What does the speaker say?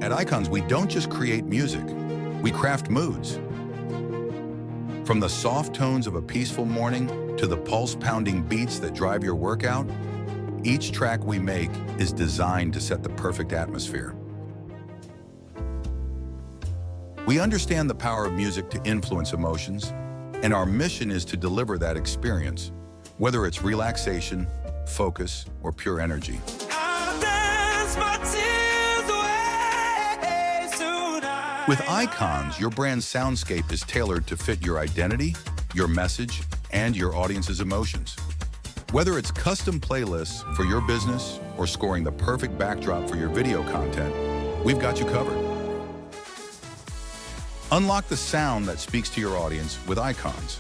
At IKONS, we don't just create music, we craft moods. From the soft tones of a peaceful morning to the pulse-pounding beats that drive your workout, each track we make is designed to set the perfect atmosphere. We understand the power of music to influence emotions, and our mission is to deliver that experience, whether it's relaxation, focus, or pure energy. With IKONS, your brand's soundscape is tailored to fit your identity, your message, and your audience's emotions. Whether it's custom playlists for your business or scoring the perfect backdrop for your video content, we've got you covered. Unlock the sound that speaks to your audience with IKONS.